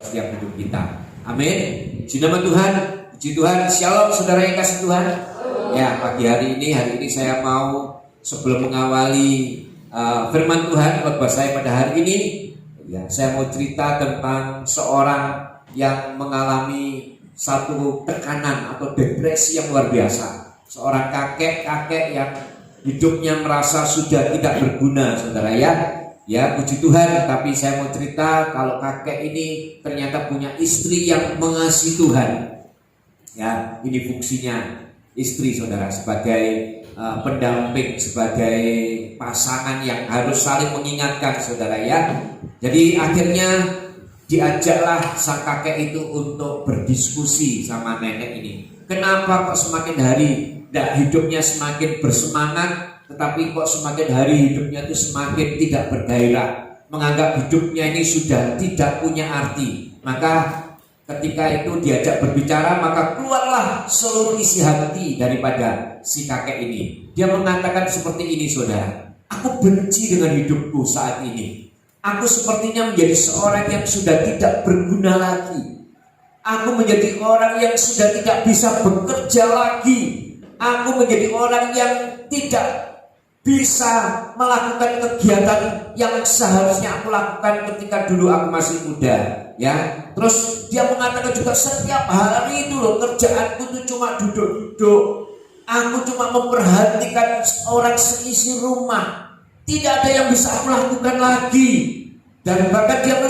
setiap hidup kita. Amin. Puji nama Tuhan, puji Tuhan. Shalom saudara yang kasih Tuhan. Ya, pagi hari ini saya mau sebelum mengawali firman Tuhan khotbah saya pada hari ini, ya, saya mau cerita tentang seorang yang mengalami satu tekanan atau depresi yang luar biasa. Seorang kakek yang hidupnya merasa sudah tidak berguna, saudara ya. Ya, puji Tuhan. Tapi saya mau cerita kalau kakek ini ternyata punya istri yang mengasihi Tuhan. Ya, ini fungsinya istri, saudara, sebagai pendamping, sebagai pasangan yang harus saling mengingatkan, saudara ya. Jadi akhirnya diajaklah sang kakek itu untuk berdiskusi sama nenek ini. Kenapa kok semakin hari hidupnya semakin bersemangat, tetapi kok semakin hari hidupnya itu semakin tidak bergairah, menganggap hidupnya ini sudah tidak punya arti. Maka ketika itu diajak berbicara, maka keluarlah seluruh isi hati daripada si kakek ini. Dia mengatakan seperti ini, saudara. Aku benci dengan hidupku saat ini. Aku sepertinya menjadi seorang yang sudah tidak berguna lagi. Aku menjadi orang yang sudah tidak bisa bekerja lagi. Aku menjadi orang yang tidak bisa melakukan kegiatan yang seharusnya aku lakukan ketika dulu aku masih muda, ya. Terus dia mengatakan juga setiap hari itu loh kerjaanku itu cuma duduk-duduk. Aku cuma memperhatikan orang seisi rumah. Tidak ada yang bisa aku lakukan lagi. Dan bahkan dia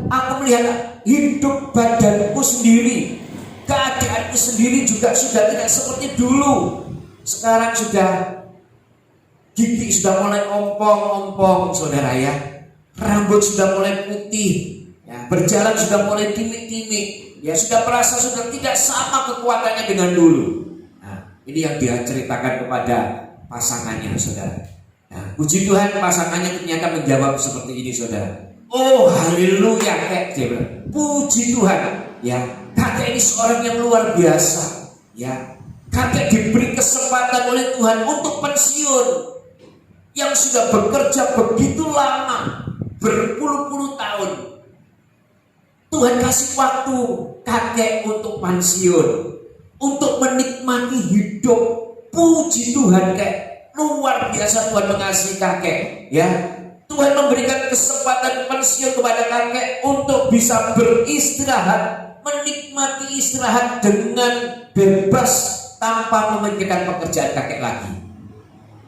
aku melihat hidup badanku sendiri, keadaanku sendiri juga sudah tidak seperti dulu. Sekarang sudah gigi sudah mulai ompong-ompong, saudara ya. Rambut sudah mulai putih, ya. Berjalan sudah mulai timik-timik, ya. Sudah merasa sudah tidak sama kekuatannya dengan dulu. Nah, ini yang dia ceritakan kepada pasangannya, saudara. Nah, puji Tuhan, pasangannya ternyata menjawab seperti ini, saudara. Oh haleluya, kakek, dia bilang, puji Tuhan, ya. Kakek ini seorang yang luar biasa, ya. Kakek diberi kesempatan oleh Tuhan untuk pensiun, yang sudah bekerja begitu lama, berpuluh-puluh tahun. Tuhan kasih waktu kakek untuk pensiun, untuk menikmati hidup. Puji Tuhan, kakek. Luar biasa Tuhan mengasihi kakek, ya. Tuhan memberikan kesempatan pensiun kepada kakek untuk bisa beristirahat, menikmati istirahat dengan bebas tanpa memikirkan pekerjaan kakek lagi.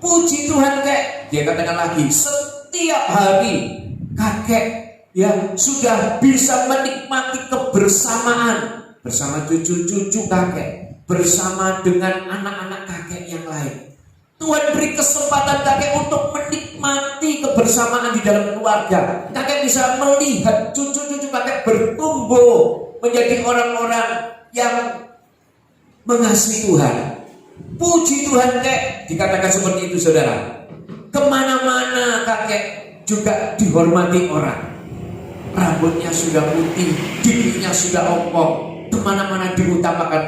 Puji Tuhan, kakek. Dia katakan lagi, setiap hari kakek yang sudah bisa menikmati kebersamaan bersama cucu-cucu kakek, bersama dengan anak-anak kakek yang lain. Tuhan beri kesempatan kakek untuk menikmati kebersamaan di dalam keluarga. Kakek bisa melihat cucu-cucu kakek bertumbuh menjadi orang-orang yang mengasihi Tuhan. Puji Tuhan, kakek. Dikatakan seperti itu, saudara. Kemana-mana kakek juga dihormati orang. Rambutnya sudah putih, giginya sudah ompong. Kemana-mana diutamakan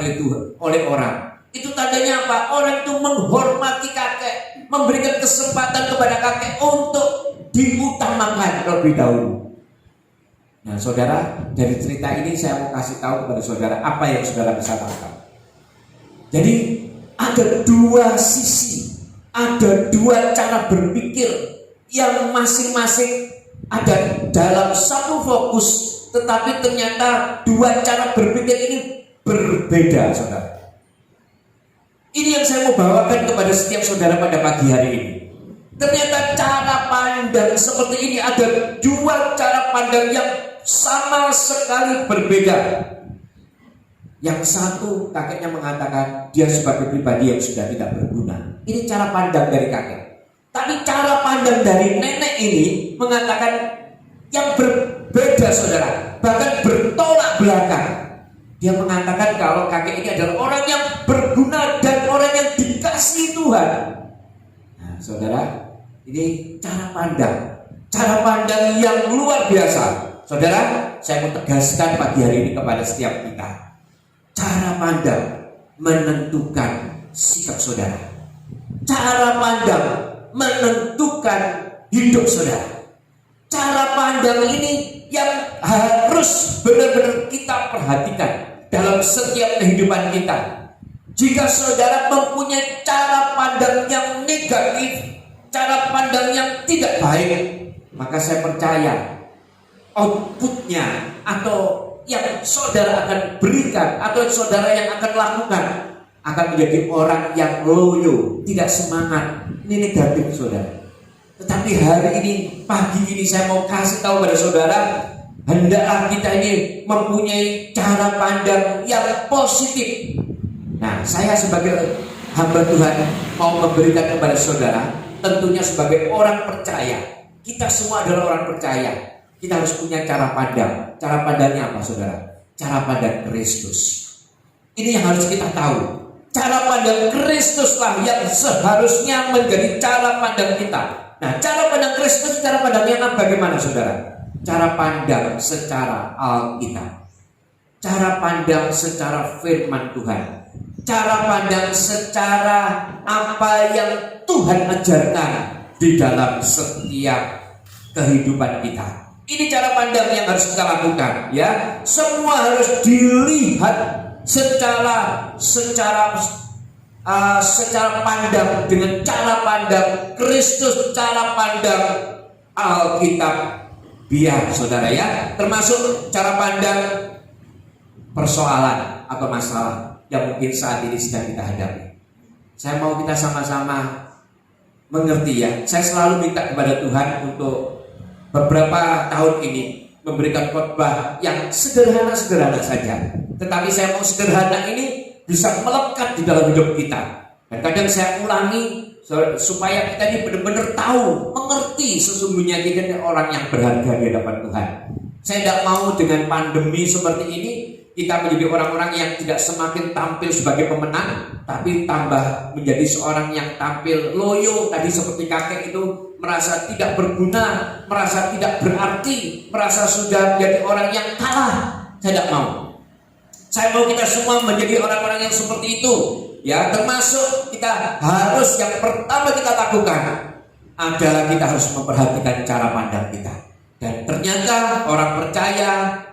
oleh orang. Itu tandanya apa? Orang itu menghormati kakek, memberikan kesempatan kepada kakek untuk diutamakan terlebih dahulu. Nah, saudara, dari cerita ini saya mau kasih tahu kepada saudara apa yang saudara bisa tangkap. Jadi ada dua sisi, ada dua cara berpikir yang masing-masing ada dalam satu fokus, tetapi ternyata dua cara berpikir ini berbeda, saudara. Ini yang saya mau bawakan kepada setiap saudara pada pagi hari ini. Ternyata cara pandang seperti ini ada dua cara pandang yang sama sekali berbeda. Yang satu, kakeknya mengatakan dia sebagai pribadi yang sudah tidak berguna. Ini cara pandang dari kakek. Tapi cara pandang dari nenek ini mengatakan yang berbeda, saudara. Bahkan bertolak belakang. Dia mengatakan kalau kakek ini adalah orang yang berguna dan orang yang dikasihi Tuhan. Nah, saudara, ini cara pandang yang luar biasa. Saudara, saya mau tegaskan pagi hari ini kepada setiap kita. Cara pandang menentukan sikap saudara. Cara pandang menentukan hidup saudara. Cara pandang ini yang harus benar-benar kita perhatikan dalam setiap kehidupan kita. Jika saudara mempunyai cara pandang yang negatif, cara pandang yang tidak baik, maka saya percaya outputnya atau yang saudara akan berikan atau saudara yang akan lakukan akan menjadi orang yang loyo, tidak semangat. Ini negatif saudara. Tetapi hari ini, pagi ini saya mau kasih tahu pada saudara, hendaklah kita ini mempunyai cara pandang yang positif. Nah, saya sebagai hamba Tuhan mau memberikan kepada saudara, tentunya sebagai orang percaya, kita semua adalah orang percaya. Kita harus punya cara pandang. Cara pandangnya apa saudara? Cara pandang Kristus. Ini yang harus kita tahu. Cara pandang Kristuslah yang seharusnya menjadi cara pandang kita. Nah, cara pandang Kristus, cara pandangnya bagaimana saudara? Cara pandang secara Alkitab, cara pandang secara firman Tuhan, cara pandang secara apa yang Tuhan ajarkan di dalam setiap kehidupan kita. Ini cara pandang yang harus kita lakukan, ya. Semua harus dilihat secara pandang dengan cara pandang Kristus, cara pandang Alkitab. Biar saudara ya, termasuk cara pandang persoalan atau masalah yang mungkin saat ini sedang kita hadapi. Saya mau kita sama-sama mengerti ya. Saya selalu minta kepada Tuhan untuk beberapa tahun ini memberikan khotbah yang sederhana-sederhana saja. Tetapi saya mau sederhana ini bisa melekat di dalam hidup kita. Dan kadang saya ulangi supaya kita ini benar-benar tahu, mengerti sesungguhnya kita ini orang yang berharga di hadapan Tuhan. Saya tidak mau dengan pandemi seperti ini kita menjadi orang-orang yang tidak semakin tampil sebagai pemenang, tapi tambah menjadi seorang yang tampil loyo. Tadi seperti kakek itu merasa tidak berguna, merasa tidak berarti, merasa sudah menjadi orang yang kalah. Saya tidak mau. Saya mau kita semua menjadi orang-orang yang seperti itu. Ya, termasuk kita harus yang pertama kita lakukan adalah kita harus memperhatikan cara pandang kita. Dan ternyata orang percaya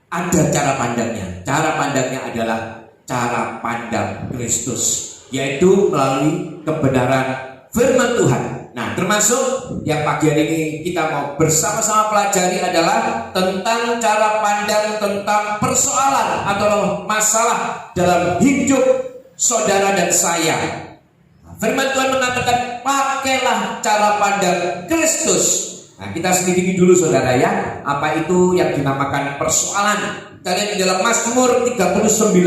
ada cara pandangnya. Cara pandangnya adalah cara pandang Kristus, yaitu melalui kebenaran firman Tuhan. Nah, termasuk yang pagi hari ini kita mau bersama-sama pelajari adalah tentang cara pandang tentang persoalan atau masalah dalam hidup saudara dan saya. Firman Tuhan mengatakan pakailah cara pandang Kristus. Nah, kita selidiki dulu saudara ya, apa itu yang dinamakan persoalan. Kita lihat di dalam Mazmur 39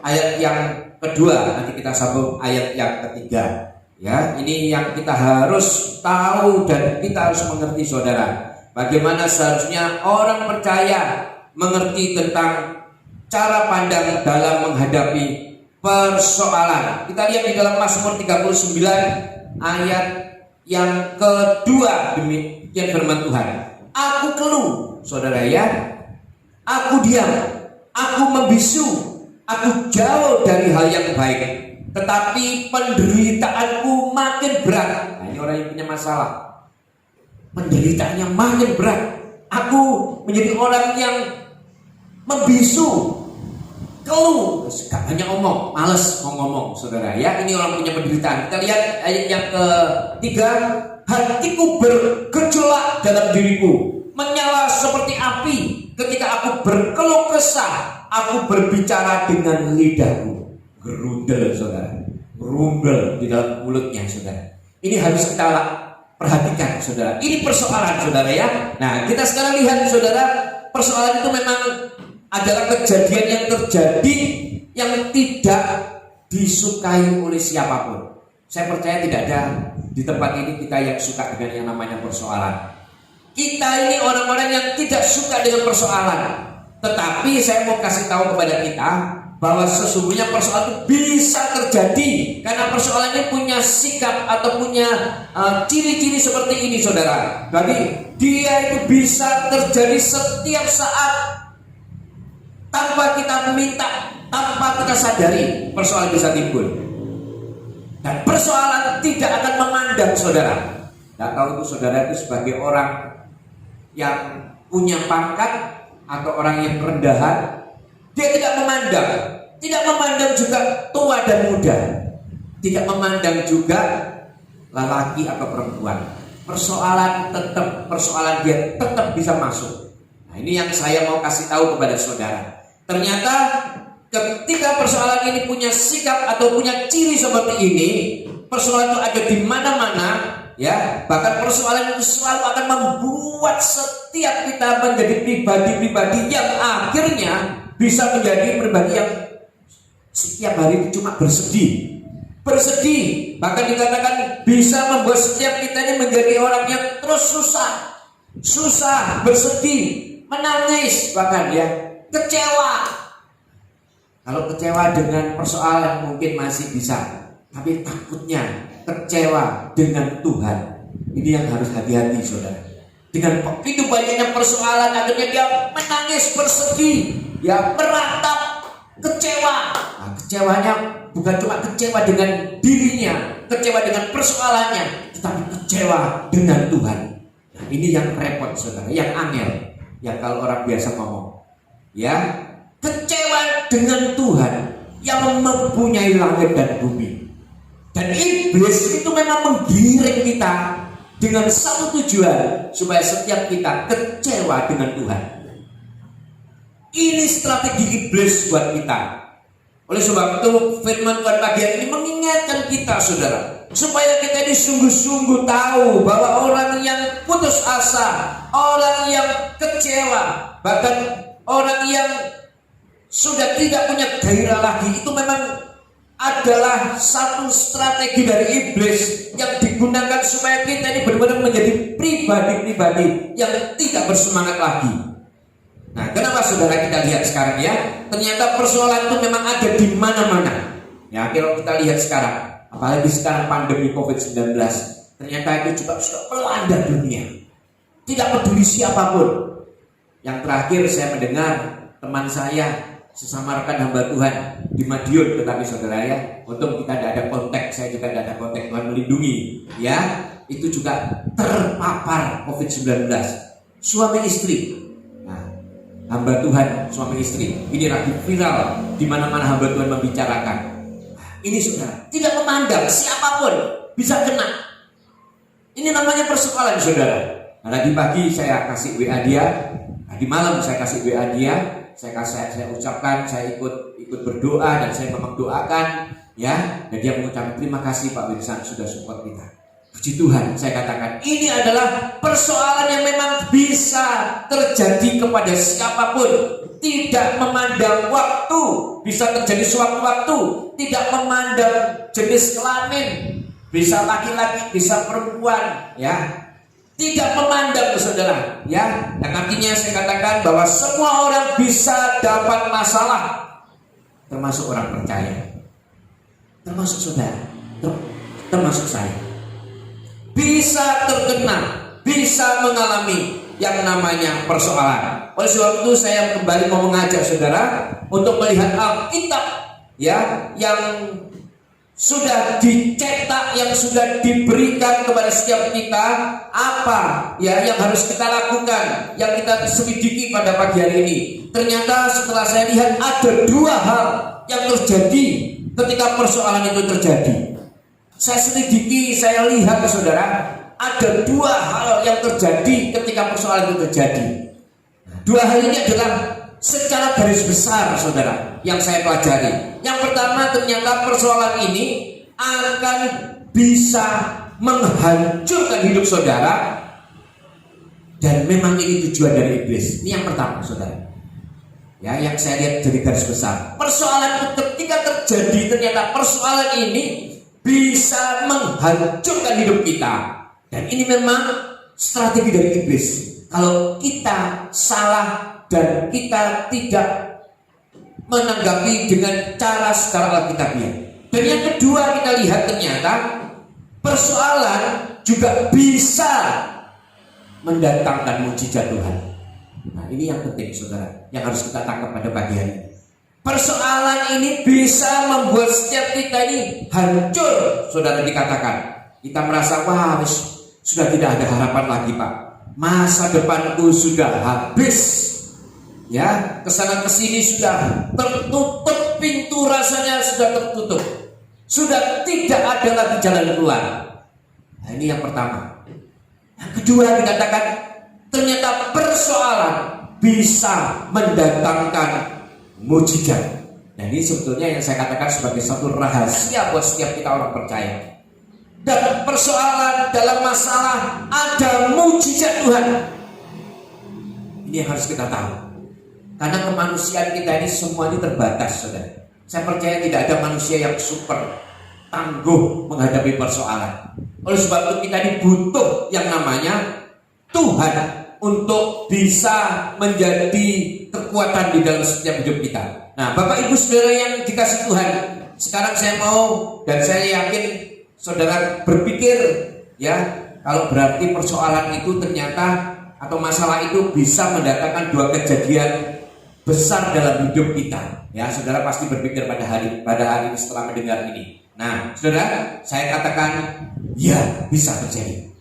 ayat yang kedua, nanti kita sambung ayat yang ketiga. Ya, ini yang kita harus tahu dan kita harus mengerti saudara. Bagaimana seharusnya orang percaya mengerti tentang cara pandang dalam menghadapi persoalan. Kita lihat di dalam Mazmur 39 ayat yang kedua, demikian firman Tuhan. Aku keluh, saudara ya. Aku diam, aku membisu, aku jauh dari hal yang baik. Tetapi penderitaanku makin berat. Nah, ini orang yang punya masalah. Penderitaannya makin berat. Aku menjadi orang yang membisu, keluh, gak banyak ngomong, males mau ngomong, saudara ya. Ini orang punya penderitaan. Kita lihat ayat yang ketiga. Hatiku bergejolak dalam diriku, menyala seperti api. Ketika aku berkeluh kesah, aku berbicara dengan lidahku. Gerundel saudara, gerumbel di dalam mulutnya saudara. Ini harus kita perhatikan saudara. Ini persoalan saudara ya. Nah, kita sekarang lihat saudara, persoalan itu memang adalah kejadian yang terjadi yang tidak disukai oleh siapapun. Saya percaya tidak ada di tempat ini kita yang suka dengan yang namanya persoalan. Kita ini orang-orang yang tidak suka dengan persoalan. Tetapi saya mau kasih tahu kepada kita bahwa sesungguhnya persoalan itu bisa terjadi karena persoalan ini punya sikap atau punya ciri-ciri seperti ini saudara. Jadi dia itu bisa terjadi setiap saat tanpa kita meminta, tanpa kita sadari persoalan bisa timbul. Dan persoalan tidak akan memandang saudara. Tidak tahu itu saudara itu sebagai orang yang punya pangkat atau orang yang rendahan, dia tidak memandang juga tua dan muda, tidak memandang juga lelaki atau perempuan. Persoalan dia tetap bisa masuk. Nah, ini yang saya mau kasih tahu kepada saudara. Ternyata ketika persoalan ini punya sikap atau punya ciri seperti ini, persoalan itu ada di mana-mana, ya. Bahkan persoalan itu selalu akan membuat setiap kita menjadi pribadi-pribadi yang akhirnya bisa menjadi pribadi yang setiap hari cuma bersedih, bahkan dikatakan bisa membuat setiap kita ini menjadi orang yang terus susah, bersedih, menangis, bahkan ya kecewa. Kalau kecewa dengan persoalan mungkin masih bisa, tapi takutnya kecewa dengan Tuhan, ini yang harus hati-hati saudara. Dengan begitu banyaknya persoalan, akhirnya dia menangis, bersedih, ya meratap, kecewa. Nah, kecewanya bukan cuma kecewa dengan dirinya, kecewa dengan persoalannya, tetapi kecewa dengan Tuhan. Nah, ini yang repot saudara, yang angel, yang kalau orang biasa ngomong, ya, kecewa dengan Tuhan yang mempunyai langit dan bumi. Dan iblis itu memang menggiring kita dengan satu tujuan, supaya setiap kita kecewa dengan Tuhan. Ini strategi iblis buat kita. Oleh sebab itu firman Tuhan pagi hari ini mengingatkan kita saudara, supaya kita ini sungguh-sungguh tahu bahwa orang yang putus asa, orang yang kecewa, bahkan orang yang sudah tidak punya gairah lagi, itu memang adalah satu strategi dari iblis yang digunakan supaya kita ini benar-benar menjadi pribadi-pribadi yang tidak bersemangat lagi. Nah, kenapa saudara kita lihat sekarang ya? Ternyata persoalan itu memang ada di mana-mana. Ya, kalau kita lihat sekarang, apalagi sekarang pandemi COVID-19, ternyata itu juga sudah melanda dunia. Tidak peduli siapapun. Yang terakhir saya mendengar teman saya, sesama rekan hamba Tuhan di Madiun, tetapi saudara ya, untung kita tidak ada kontak, saya juga tidak ada kontak, Tuhan melindungi. Ya, itu juga terpapar COVID-19. Suami istri. Hamba Tuhan, suami istri, ini lagi viral di mana-mana hamba Tuhan membicarakan. Ini saudara, tidak memandang siapapun bisa kena. Ini namanya persoalan saudara. Nah, tadi pagi saya kasih WA dia, tadi malam saya kasih WA dia, saya ucapkan, saya ikut berdoa dan saya memang doakan, ya. Dan dia mengucapkan terima kasih Pak Wilson sudah support kita. Puji Tuhan, saya katakan ini adalah persoalan yang memang bisa terjadi kepada siapapun, tidak memandang waktu, bisa terjadi sewaktu-waktu, tidak memandang jenis kelamin, bisa laki-laki, bisa perempuan, ya, tidak memandang saudara, ya. Dan artinya saya katakan bahwa semua orang bisa dapat masalah, termasuk orang percaya, termasuk saudara, termasuk saya. Bisa terkena, bisa mengalami yang namanya persoalan. Oleh sebab itu saya kembali mau mengajak saudara untuk melihat Alkitab, ya, yang sudah dicetak, yang sudah diberikan kepada setiap kita, apa ya yang harus kita lakukan, yang kita selidiki pada pagi hari ini. Ternyata setelah saya lihat ada dua hal yang terjadi ketika persoalan itu terjadi. Saya selidiki, saya lihat saudara, ada dua hal yang terjadi ketika persoalan itu terjadi. Dua hal ini adalah secara garis besar saudara yang saya pelajari. Yang pertama, ternyata persoalan ini akan bisa menghancurkan hidup saudara, dan memang ini tujuan dari iblis. Ini yang pertama saudara, ya, yang saya lihat dari garis besar. Persoalan itu ketika terjadi, ternyata persoalan ini bisa menghancurkan hidup kita. Dan ini memang strategi dari iblis. Kalau kita salah dan kita tidak menanggapi dengan cara secara alkitabiah. Dan yang kedua, kita lihat ternyata persoalan juga bisa mendatangkan mujizat Tuhan. Nah, ini yang penting saudara, yang harus kita tangkap pada pagi hari ini. Persoalan ini bisa membuat setiap kita ini hancur, saudara. Dikatakan kita merasa wah sudah tidak ada harapan lagi Pak, masa depanku sudah habis, ya, kesana kesini sudah tertutup pintu, rasanya sudah tertutup, sudah tidak ada lagi jalan keluar. Nah, ini yang pertama. Yang kedua dikatakan ternyata persoalan bisa mendatangkan mujizat. Nah, ini sebetulnya yang saya katakan sebagai satu rahasia buat setiap kita orang percaya. Dan persoalan dalam masalah ada mujizat Tuhan. Ini yang harus kita tahu. Karena kemanusiaan kita ini semua ini terbatas, saudara. Saya percaya tidak ada manusia yang super tangguh menghadapi persoalan. Oleh sebab itu kita ini butuh yang namanya Tuhan untuk bisa menjadi kekuatan di dalam setiap hidup kita. Nah, Bapak Ibu Saudara yang dikasih Tuhan, sekarang saya mau dan saya yakin saudara berpikir, ya, kalau berarti persoalan itu ternyata atau masalah itu bisa mendatangkan dua kejadian besar dalam hidup kita. Ya, saudara pasti berpikir pada hari ini setelah mendengar ini. Nah, saudara, saya katakan ya, bisa terjadi.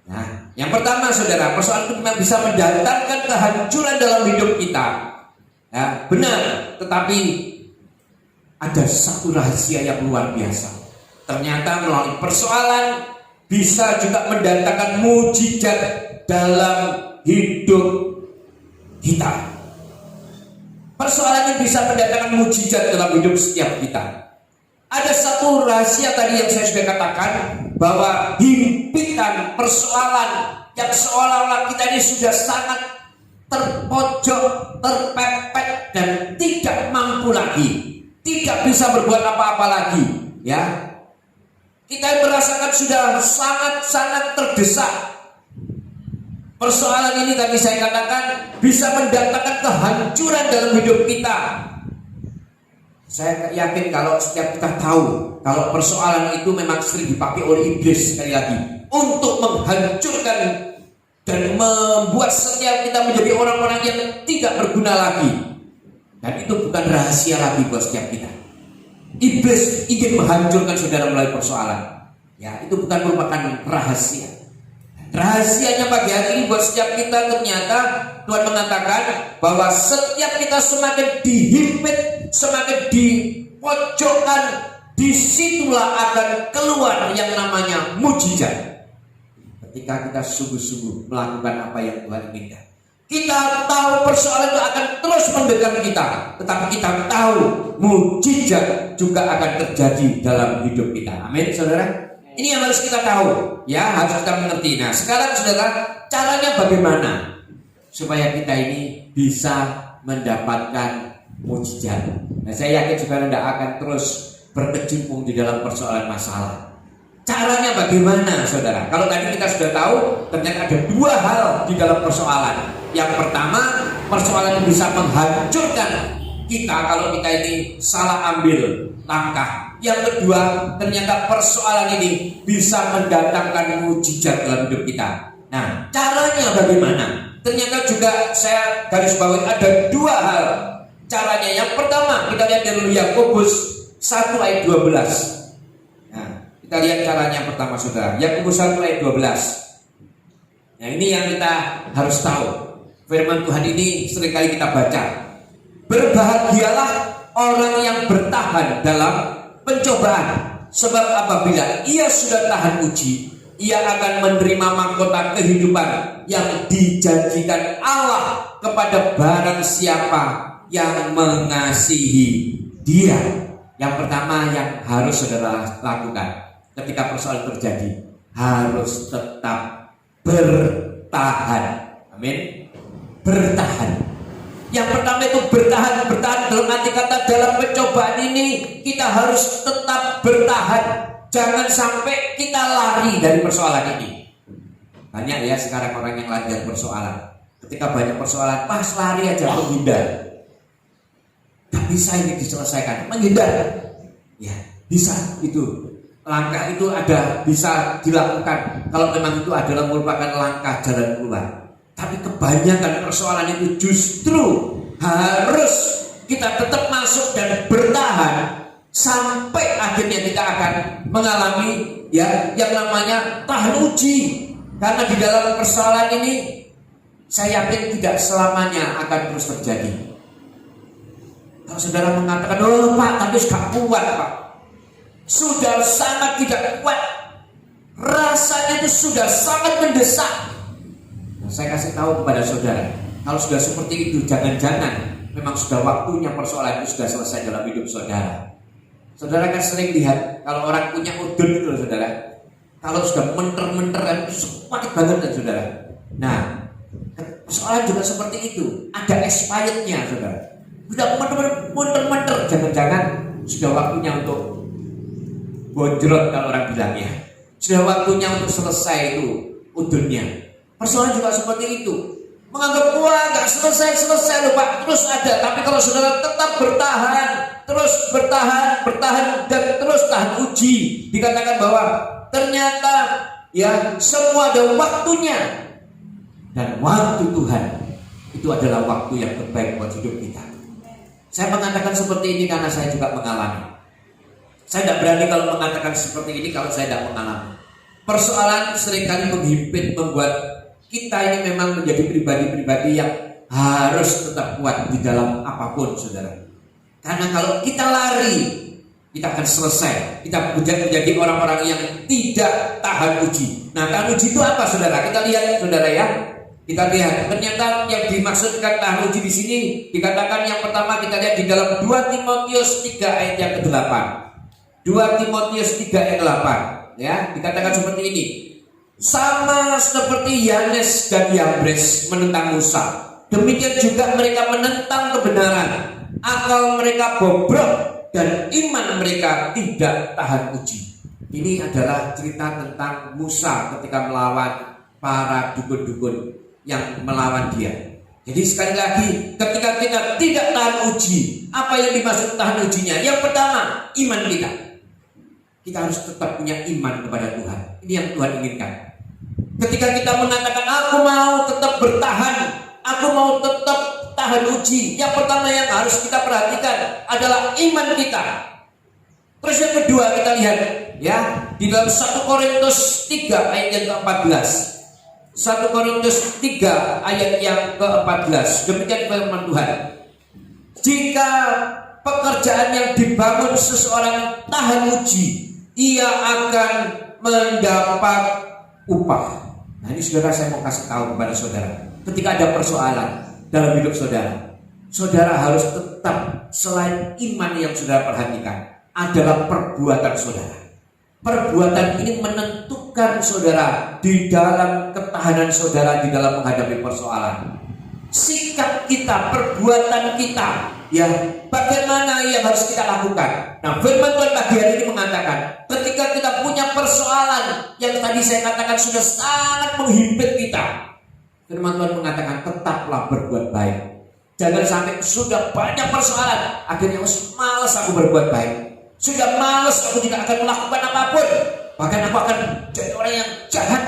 Nah, yang pertama saudara, persoalan itu memang bisa mendatangkan kehancuran dalam hidup kita. Ya, benar, tetapi ada satu rahasia yang luar biasa. Ternyata melalui persoalan bisa juga mendatangkan mujizat dalam hidup kita. Persoalan ini bisa mendatangkan mujizat dalam hidup setiap kita. Ada satu rahasia tadi yang saya sudah katakan, bahwa himpitan persoalan yang seolah-olah kita ini sudah sangat terpojok, terpepet dan tidak mampu lagi, tidak bisa berbuat apa-apa lagi, ya. Kita merasakan sudah sangat-sangat terdesak. Persoalan ini tadi saya katakan bisa mendatangkan kehancuran dalam hidup kita. Saya yakin kalau setiap kita tahu kalau persoalan itu memang sering dipakai oleh iblis, sekali lagi, untuk menghancurkan dan membuat setiap kita menjadi orang-orang yang tidak berguna lagi. Dan itu bukan rahasia lagi buat setiap kita. Iblis ingin menghancurkan saudara melalui persoalan. Ya, itu bukan merupakan rahasia. Rahasianya pagi hari ini buat setiap kita, ternyata Tuhan mengatakan bahwa setiap kita semakin dihimpit, semakin dipojokkan, disitulah akan keluar yang namanya mujizat. Ketika kita sungguh-sungguh melakukan apa yang Tuhan inginkan. Kita tahu persoalan itu akan terus mendekat kita, tetapi kita tahu mujizat juga akan terjadi dalam hidup kita. Amin, saudara. Ini yang harus kita tahu, ya, harus kita mengerti. Nah, sekarang saudara, caranya bagaimana supaya kita ini bisa mendapatkan mujizat? Nah, saya yakin saudara tidak akan terus berkecimpung di dalam persoalan masalah. Caranya bagaimana, saudara? Kalau tadi kita sudah tahu, ternyata ada dua hal di dalam persoalan. Yang pertama, persoalan yang bisa menghancurkan kita kalau kita ini salah ambil langkah. Yang kedua, ternyata persoalan ini bisa mendatangkan mujizat dalam hidup kita. Nah, caranya bagaimana? Ternyata juga saya garis bawahi ada dua hal caranya. Yang pertama, kita lihat dari Yakobus 1 ayat 12. Nah, kita lihat caranya yang pertama, saudara. Yakobus 1 ayat 12. Nah, ini yang kita harus tahu. Firman Tuhan ini seringkali kita baca. Berbahagialah orang yang bertahan dalam pencobaan, sebab apabila ia sudah tahan uji, ia akan menerima mahkota kehidupan yang dijanjikan Allah kepada barang siapa yang mengasihi Dia. Yang pertama yang harus saudara lakukan ketika persoalan terjadi, harus tetap bertahan. Amin. Bertahan. Yang pertama itu bertahan dalam arti kata dalam pencobaan ini kita harus tetap bertahan. Jangan sampai kita lari dari persoalan ini. Banyak ya sekarang orang yang lari dari persoalan. Ketika banyak persoalan, pas lari aja menghindar. Tak bisa ini diselesaikan, menghindar. Ya, bisa itu. Langkah itu ada, bisa dilakukan kalau memang itu adalah merupakan langkah jalan keluar. Tapi kebanyakan persoalan itu justru harus kita tetap masuk dan bertahan sampai akhirnya kita akan mengalami ya yang namanya tahan uji. Karena di dalam persoalan ini saya yakin tidak selamanya akan terus terjadi. Kalau saudara mengatakan, oh Pak, tapi sudah kuat Pak, sudah sangat tidak kuat, rasanya itu sudah sangat mendesak. Nah, saya kasih tahu kepada saudara, kalau sudah seperti itu, jangan-jangan memang sudah waktunya persoalan itu sudah selesai dalam hidup saudara. Saudara kan sering lihat kalau orang punya udun itu loh saudara, kalau sudah menter-menteran itu sakit banget kan saudara. Nah, persoalan juga seperti itu, ada expirednya saudara. Sudah menter-menter, jangan-jangan sudah waktunya untuk bonjrot kalau orang bilangnya. Sudah waktunya untuk selesai itu udunnya. Persoalan juga seperti itu. Menganggap wah nggak selesai loh Pak, terus ada. Tapi kalau saudara tetap bertahan, terus bertahan dan terus tahan uji, dikatakan bahwa ternyata ya semua ada waktunya, dan waktu Tuhan itu adalah waktu yang terbaik buat hidup kita. Saya mengatakan seperti ini karena saya juga mengalami. Saya tidak berani kalau mengatakan seperti ini kalau saya tidak mengalami. Persoalan seringkali menghimpit, membuat kita ini memang menjadi pribadi-pribadi yang harus tetap kuat di dalam apapun, saudara. Karena kalau kita lari, kita akan selesai. Kita menjadi orang-orang yang tidak tahan uji. Nah, tahan uji itu apa, saudara? Kita lihat, saudara ya. Kita lihat. Ternyata yang dimaksudkan tahan uji di sini dikatakan yang pertama kita lihat di dalam 2 Timotius 3 ayat yang ke-8. 2 Timotius 3 ayat 8, ya, dikatakan seperti ini. Sama seperti Yanes dan Yambres menentang Musa, demikian juga mereka menentang kebenaran. Akal mereka bobrok dan iman mereka tidak tahan uji. Ini adalah cerita tentang Musa ketika melawan para dukun-dukun yang melawan dia. Jadi sekali lagi, ketika kita tidak tahan uji, apa yang dimaksud tahan ujinya? Yang pertama, iman kita. Kita harus tetap punya iman kepada Tuhan. Ini yang Tuhan inginkan. Ketika kita mengatakan aku mau tetap bertahan, aku mau tetap tahan uji, yang pertama yang harus kita perhatikan adalah iman kita. Terus yang kedua kita lihat ya di dalam 1 Korintus 3 ayat yang ke-14. 1 Korintus 3 ayat yang ke-14. Demikian firman Tuhan. Jika pekerjaan yang dibangun seseorang tahan uji, ia akan mendapat upah. Nah ini saudara, saya mau kasih tahu kepada saudara, ketika ada persoalan dalam hidup saudara, saudara harus tetap, selain iman yang saudara perhatikan, adalah perbuatan saudara. Perbuatan ini menentukan saudara di dalam ketahanan saudara di dalam menghadapi persoalan. Sikap kita, perbuatan kita, ya, bagaimana yang harus kita lakukan. Nah, firman Tuhan pagi hari ini mengatakan, ketika kita punya persoalan yang tadi saya katakan sudah sangat menghimpit kita, firman Tuhan mengatakan tetaplah berbuat baik. Jangan sampai sudah banyak persoalan, akhirnya malas aku berbuat baik, sudah malas aku tidak akan melakukan apapun, bahkan aku akan jadi orang yang jahat.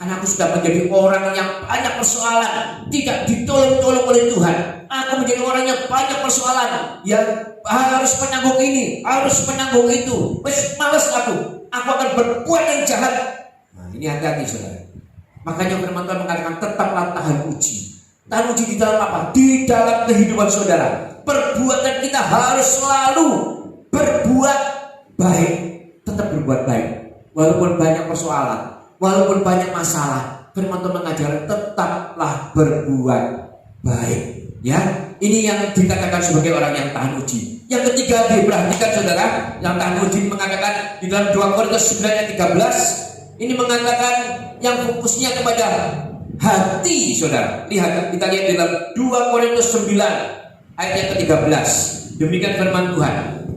Karena aku sudah menjadi orang yang banyak persoalan, tidak ditolong-tolong oleh Tuhan. Aku menjadi orang yang banyak persoalan, yang harus menanggung ini, harus menanggung itu. Malas aku akan berbuat yang jahat. Nah ini hati-hati saudara. Makanya firman Tuhan mengatakan tetaplah tahan uji. Tahan uji di dalam apa? Di dalam kehidupan saudara. Perbuatan kita harus selalu berbuat baik. Tetap berbuat baik, walaupun banyak persoalan, walaupun banyak masalah. Firman Tuhan mengajar tetaplah berbuat baik. Ya, ini yang dikatakan sebagai orang yang tahan uji. Yang ketiga diperhatikan saudara, yang tahan uji mengatakan di dalam 2 Korintus 9 ayat 13, ini mengatakan yang fokusnya kepada hati saudara. Lihat, kita lihat di dalam 2 Korintus 9 ayat yang ke-13. Demikian firman Tuhan.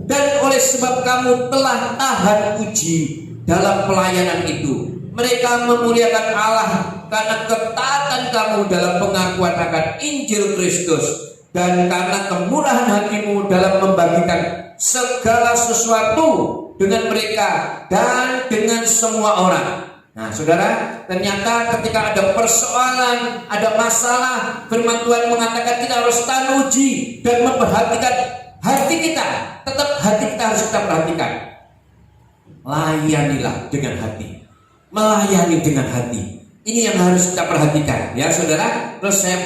Dan oleh sebab kamu telah tahan uji dalam pelayanan itu, mereka memuliakan Allah karena ketaatan kamu dalam pengakuan akan Injil Kristus, dan karena kemurahan hatimu dalam membagikan segala sesuatu dengan mereka dan dengan semua orang. Nah saudara, ternyata ketika ada persoalan, ada masalah, firman Tuhan mengatakan kita harus tahan uji dan memperhatikan hati kita. Tetap hati kita harus kita perhatikan. Layanilah dengan hati, melayani dengan hati. Ini yang harus kita perhatikan ya saudara. Terus saya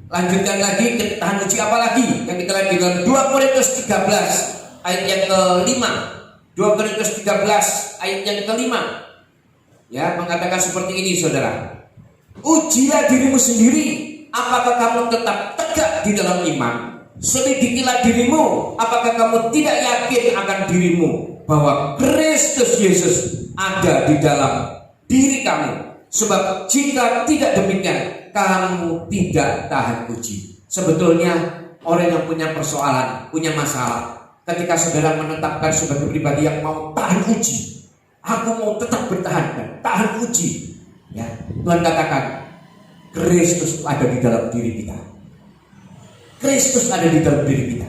lanjutkan lagi ke tahan uji apa lagi yang kita lihat di dalam 2 Korintus 13 ayat yang ke-5. 2 Korintus 13 ayat yang ke-5 ya, mengatakan seperti ini saudara. Ujilah dirimu sendiri, apakah kamu tetap tegak di dalam iman. Selidikilah dirimu, apakah kamu tidak yakin akan dirimu bahwa Kristus Yesus ada di dalam diri kamu. Sebab jika tidak demikian, kamu tidak tahan uji. Sebetulnya orang yang punya persoalan, punya masalah, ketika saudara menetapkan sebagai pribadi yang mau tahan uji, aku mau tetap bertahan dan tahan uji, ya, Tuhan katakan Kristus ada di dalam diri kita. Kristus ada di dalam diri kita.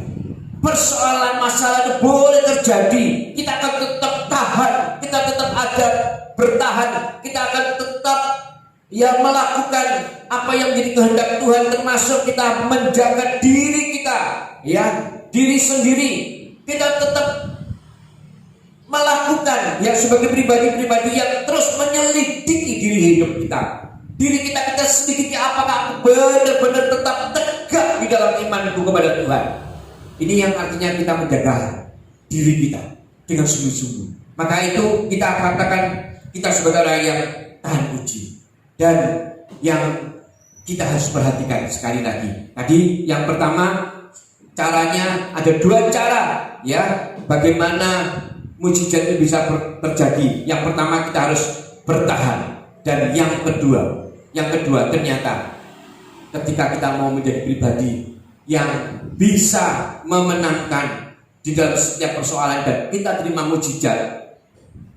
Persoalan masalah itu boleh terjadi, kita akan tetap tahan, kita tetap ada bertahan, kita akan tetap ya melakukan apa yang menjadi kehendak Tuhan, termasuk kita menjaga diri kita, ya, diri sendiri. Kita tetap melakukan ya sebagai pribadi-pribadi yang terus menyelidiki diri hidup kita. Diri kita selidiki apakah aku benar-benar tetap tegak di dalam imanku kepada Tuhan. Ini yang artinya kita menjaga diri kita dengan sungguh-sungguh. Maka itu kita katakan kita sebagai orang yang tahan uji. Dan yang kita harus perhatikan sekali lagi. Tadi yang pertama caranya ada 2 cara ya bagaimana mujizat itu bisa terjadi. Yang pertama kita harus bertahan, dan yang kedua ternyata ketika kita mau menjadi pribadi yang bisa memenangkan di dalam setiap persoalan dan kita terima mujizat,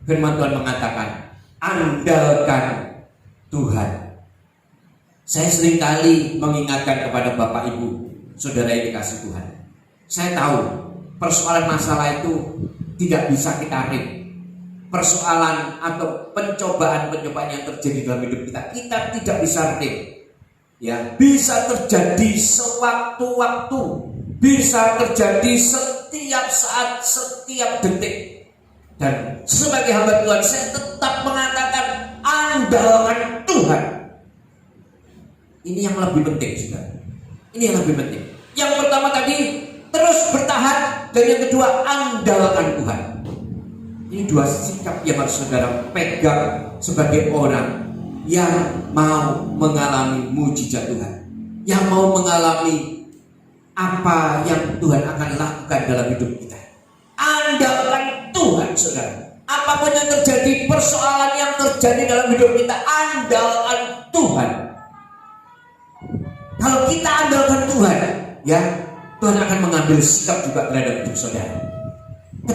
firman Tuhan mengatakan andalkan Tuhan. Saya seringkali mengingatkan kepada Bapak Ibu, saudara yang dikasih Tuhan. Saya tahu persoalan masalah itu tidak bisa kita rem. Persoalan atau pencobaan-pencobaan yang terjadi dalam hidup kita tidak bisa rem. Ya, bisa terjadi sewaktu-waktu, bisa terjadi setiap saat, setiap detik. Dan sebagai hamba Tuhan, saya tetap mengatakan andalkan Tuhan. Ini yang lebih penting, saudara. Ini yang lebih penting. Yang pertama tadi terus bertahan, dan yang kedua andalkan Tuhan. Ini 2 sikap yang harus saudara pegang sebagai orang yang mau mengalami mujizat Tuhan, yang mau mengalami apa yang Tuhan akan lakukan dalam hidup kita. Andalkan Tuhan, saudara. Apapun yang terjadi, persoalan yang terjadi dalam hidup kita, andalkan Tuhan. Kalau kita andalkan Tuhan, ya, Tuhan akan mengambil sikap juga terhadap hidup saudara.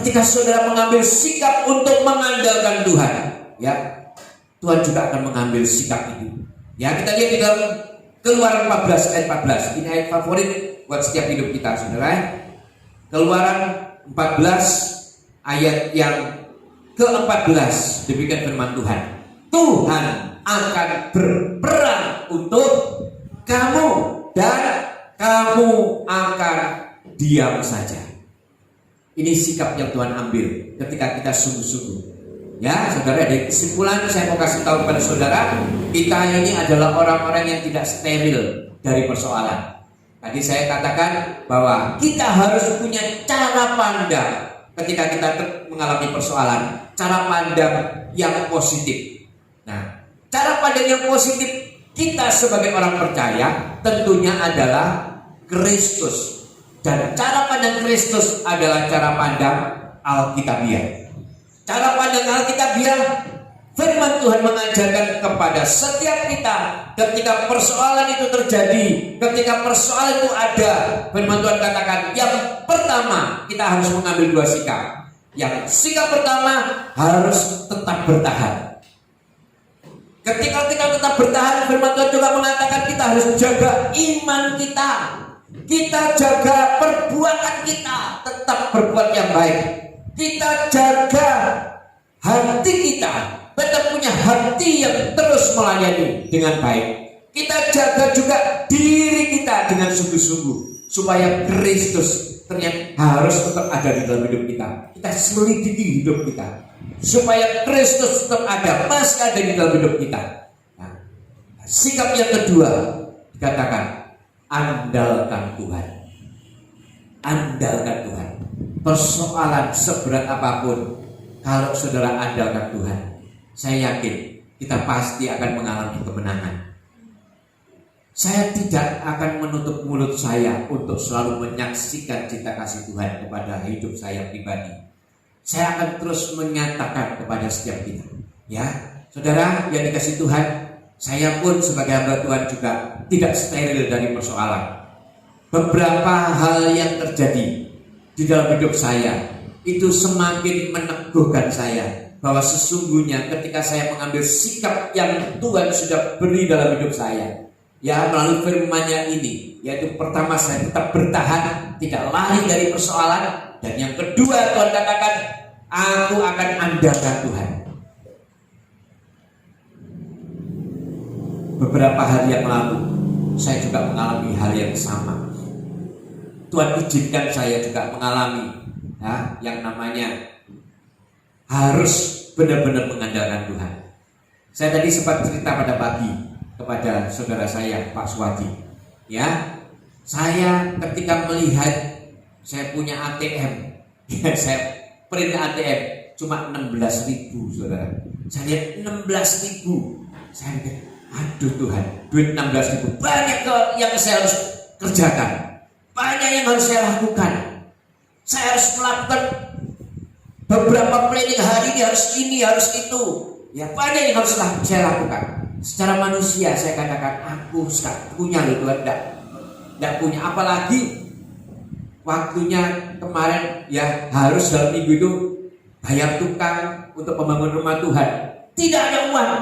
Ketika saudara mengambil sikap untuk mengandalkan Tuhan, ya, Tuhan juga akan mengambil sikap itu. Ya, kita lihat di dalam Keluaran 14 ayat 14. Ini ayat favorit buat setiap hidup kita, saudara. Keluaran 14 ayat yang ke-14. Demikian firman Tuhan. Tuhan akan berperang untuk kamu dan kamu akan diam saja. Ini sikap yang Tuhan ambil ketika kita sungguh-sungguh. Ya, saudara, dari kesimpulan saya mau kasih tahu kepada saudara, kita ini adalah orang-orang yang tidak steril dari persoalan. Tadi saya katakan bahwa kita harus punya cara pandang ketika kita mengalami persoalan, cara pandang yang positif. Nah, cara pandang yang positif kita sebagai orang percaya tentunya adalah Kristus. Dan cara pandang Kristus adalah cara pandang Alkitabiah. Cara pandang Alkitabiah, firman Tuhan mengajarkan kepada setiap kita ketika persoalan itu terjadi, ketika persoalan itu ada, firman Tuhan katakan yang pertama kita harus mengambil 2 sikap. Yang sikap pertama harus tetap bertahan. Ketika kita tetap bertahan, firman Tuhan juga mengatakan kita harus jaga iman kita. Kita jaga perbuatan kita, tetap berbuat yang baik. Kita jaga hati kita, tetap punya hati yang terus melayani dengan baik. Kita jaga juga diri kita dengan sungguh-sungguh, supaya Kristus ternyata harus tetap ada di dalam hidup kita. Kita selidiki hidup kita, supaya Kristus tetap ada, masih ada di dalam hidup kita. Nah, Sikap yang kedua dikatakan andalkan Tuhan. Andalkan Tuhan. Persoalan seberat apapun, kalau saudara andalkan Tuhan, saya yakin kita pasti akan mengalami kemenangan. Saya tidak akan menutup mulut saya untuk selalu menyaksikan cinta kasih Tuhan kepada hidup saya pribadi. Saya akan terus menyatakan kepada setiap kita. Ya, saudara yang dikasih Tuhan, saya pun sebagai hamba Tuhan juga tidak steril dari persoalan. Beberapa hal yang terjadi di dalam hidup saya itu semakin meneguhkan saya bahwa sesungguhnya ketika saya mengambil sikap yang Tuhan sudah beri dalam hidup saya, ya melalui firman-Nya ini, yaitu pertama saya tetap bertahan, tidak lari dari persoalan, dan yang kedua Tuhan katakan aku akan andalkan Tuhan. Beberapa hari yang lalu saya juga mengalami hal yang sama. Tuhan izinkan saya juga mengalami yang namanya harus benar-benar mengandalkan Tuhan. Saya tadi sempat cerita pada pagi kepada saudara saya Pak Swadi. Ya, saya ketika melihat saya punya ATM, saya print ATM cuma 16.000, saudara. Saya lihat 16.000, saya pikir, aduh Tuhan, duit 16.000 banyak yang saya harus kerjakan, banyak yang harus saya lakukan. Saya harus melakukan beberapa planning hari ini, harus ini, harus itu. Ya, banyak yang harus saya lakukan. Secara manusia saya katakan aku gak punya loh Tuhan, gak punya. Apalagi waktunya kemarin ya harus dalam minggu itu bayar tukang untuk membangun rumah Tuhan, tidak ada uang.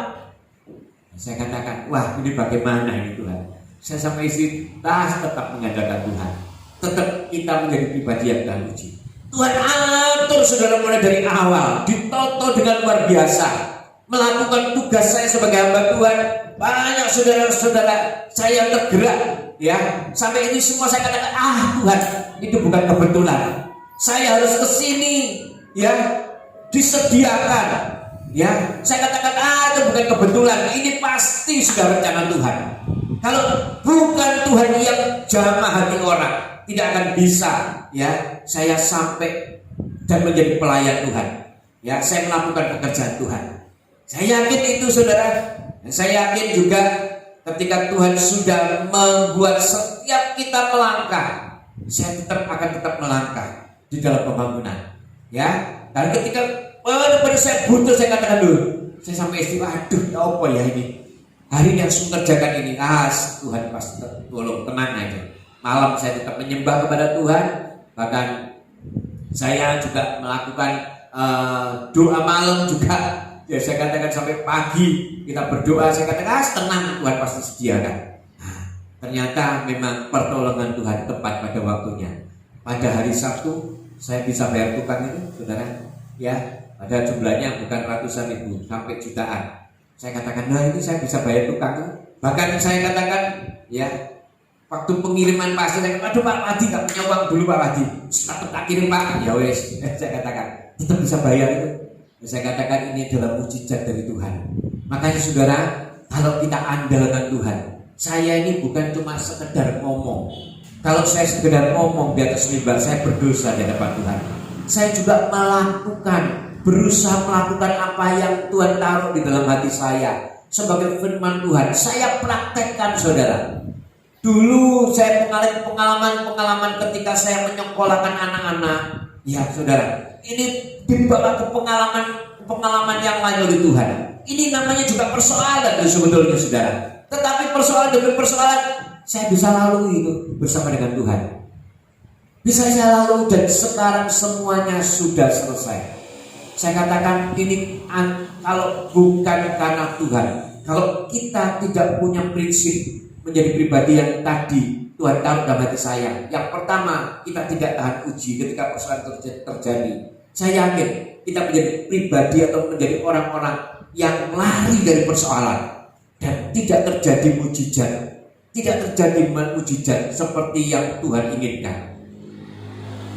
Saya katakan, wah ini bagaimana ini Tuhan. Saya sama istri tetap mengandalkan Tuhan. Tetap kita menjadi pribadi yang Tuhan uji. Tuhan atur saudara mulai dari awal, ditoto dengan luar biasa. Melakukan tugas saya sebagai hamba Tuhan, banyak saudara-saudara saya tergerak, ya. Sampai ini semua saya katakan, Tuhan, itu bukan kebetulan. Saya harus ke sini, ya, disediakan, ya. Saya katakan, itu bukan kebetulan. Ini pasti sudah rencana Tuhan. Kalau bukan Tuhan yang jamah hati orang, tidak akan bisa, ya, saya sampai dan menjadi pelayan Tuhan. Ya, saya melakukan pekerjaan Tuhan. Saya yakin itu saudara. Dan saya yakin juga ketika Tuhan sudah membuat setiap kita melangkah, saya akan tetap melangkah di dalam pembangunan. Ya, dan ketika pada saya butuh, saya katakan dulu, saya sampai istri, aduh ya apa ya ini, hari ini harus mengerjakan ini. Tuhan pasti tolong, tenang aja. Malam saya tetap menyembah kepada Tuhan. Bahkan saya juga melakukan doa malam juga. Ya, saya katakan sampai pagi kita berdoa. Saya katakan tenang, Tuhan pasti sediakan. Ternyata memang pertolongan Tuhan tepat pada waktunya. Pada hari Sabtu saya bisa bayar tukang itu, saudara. Ya, pada jumlahnya bukan ratusan ribu, sampai jutaan. Saya katakan, ini saya bisa bayar tukang. Bahkan saya katakan, ya, waktu pengiriman pasir, saya katakan, aduh Pak Wadi gak punya uang dulu Pak Wadi, tak kirim Pak. Ya wes, saya katakan tetap bisa bayar itu. Saya katakan ini adalah mujizat dari Tuhan. Makanya saudara, kalau kita andalkan Tuhan, saya ini bukan cuma sekedar ngomong. Kalau saya sekedar ngomong di atas mimbar, saya berdosa di hadapan Tuhan. Saya juga berusaha melakukan apa yang Tuhan taruh di dalam hati saya. Sebagai firman Tuhan, saya praktekkan saudara. Dulu saya mengalami pengalaman ketika saya menyekolahkan anak-anak. Ya saudara, ini dibawa ke pengalaman yang lain oleh Tuhan. Ini namanya juga persoalan sebetulnya saudara. Tetapi persoalan demi persoalan saya bisa lalui itu bersama dengan Tuhan. Bisa saya lalui dan sekarang semuanya sudah selesai. Saya katakan ini kalau bukan karena Tuhan, kalau kita tidak punya prinsip menjadi pribadi yang tadi Tuhan taruh dalam hati saya. Yang pertama, kita tidak tahan uji ketika persoalan terjadi. Saya yakin kita menjadi pribadi atau menjadi orang-orang yang lari dari persoalan dan tidak terjadi mujizat, tidak terjadi mujizat seperti yang Tuhan inginkan.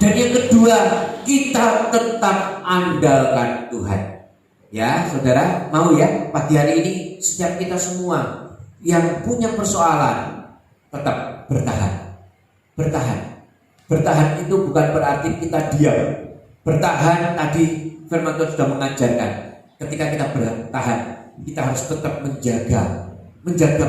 Dan yang kedua, kita tetap andalkan Tuhan. Ya, saudara, mau ya pagi hari ini setiap kita semua yang punya persoalan tetap bertahan. Bertahan itu bukan berarti kita diam. Bertahan tadi firman Tuhan sudah mengajarkan. Ketika kita bertahan, kita harus tetap menjaga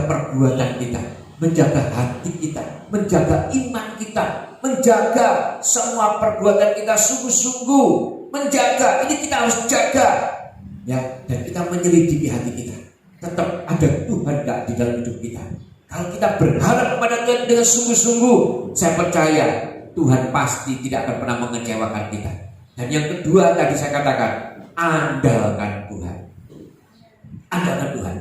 perbuatan kita, menjaga hati kita, menjaga iman kita, menjaga semua perbuatan kita sungguh-sungguh, menjaga. Ini kita harus jaga, ya. Dan kita menyelidiki hati kita. Tetap ada Tuhan gak di dalam hidup kita. Kalau kita berharap kepada Tuhan dengan sungguh-sungguh, saya percaya Tuhan pasti tidak akan pernah mengecewakan kita. Dan yang kedua tadi saya katakan, andalkan Tuhan. Andalkan Tuhan.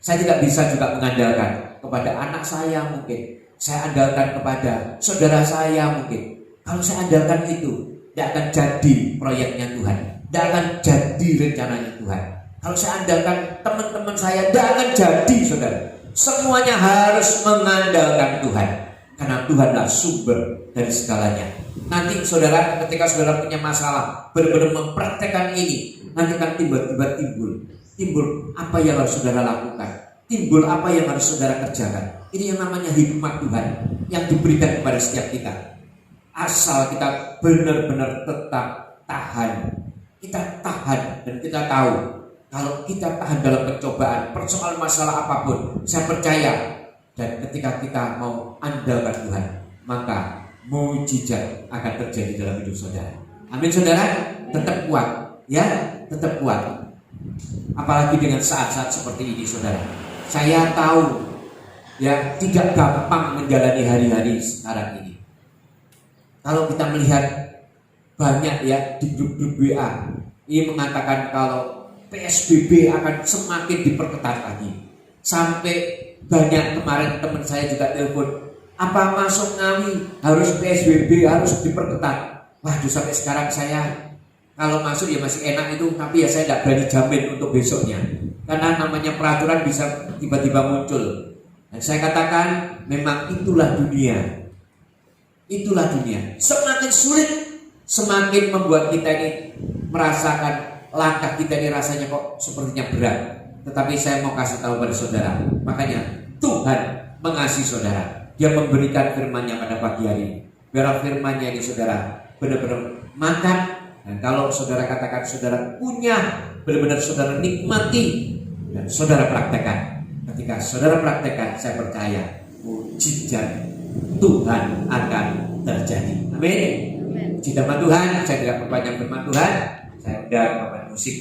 Saya tidak bisa juga mengandalkan kepada anak saya mungkin. Saya andalkan kepada saudara saya mungkin. Kalau saya andalkan itu, tidak akan jadi proyeknya Tuhan. Tidak akan jadi rencananya Tuhan. Kalau saya andalkan teman-teman saya, tidak akan jadi, saudara. Semuanya harus mengandalkan Tuhan. Karena Tuhanlah sumber dari segalanya. Nanti saudara, ketika saudara punya masalah, benar-benar mempraktekkan ini, nanti akan tiba-tiba timbul apa yang harus saudara lakukan, timbul apa yang harus saudara kerjakan. Ini yang namanya hikmat Tuhan yang diberikan kepada setiap kita. Asal kita benar-benar tetap tahan. Kita tahan dan kita tahu kalau kita tahan dalam pencobaan, persoalan masalah apapun, saya percaya. Dan ketika kita mau andalkan Tuhan, maka mujizat akan terjadi dalam hidup saudara. Amin saudara, tetap kuat, ya, tetap kuat. Apalagi dengan saat-saat seperti ini saudara. Saya tahu, ya, tidak gampang menjalani hari-hari sekarang ini. Kalau kita melihat banyak ya di grup-grup WA ini mengatakan kalau PSBB akan semakin diperketat lagi. Sampai banyak kemarin teman saya juga telepon, apa masuk Ngawi harus PSBB, harus diperketat. Waduh, sampai sekarang saya kalau masuk ya masih enak itu, tapi ya saya tidak berani jamin untuk besoknya. Karena namanya peraturan bisa tiba-tiba muncul. Dan saya katakan memang itulah dunia. Itulah dunia. Semakin sulit, semakin membuat kita ini merasakan langkah kita ini rasanya kok sepertinya berat. Tetapi saya mau kasih tahu pada saudara, makanya Tuhan mengasihi saudara. Dia memberikan firman-Nya pada pagi hari ini. Biar firman-Nya ini saudara benar-benar makan. Dan kalau saudara katakan saudara punya, benar-benar saudara nikmati dan saudara praktekkan. Ketika saudara praktekkan, saya percaya mujizat Tuhan akan terjadi. Amin. Puji nama Tuhan. Saya tidak perpanjang firman Tuhan. Saya udah papan musik.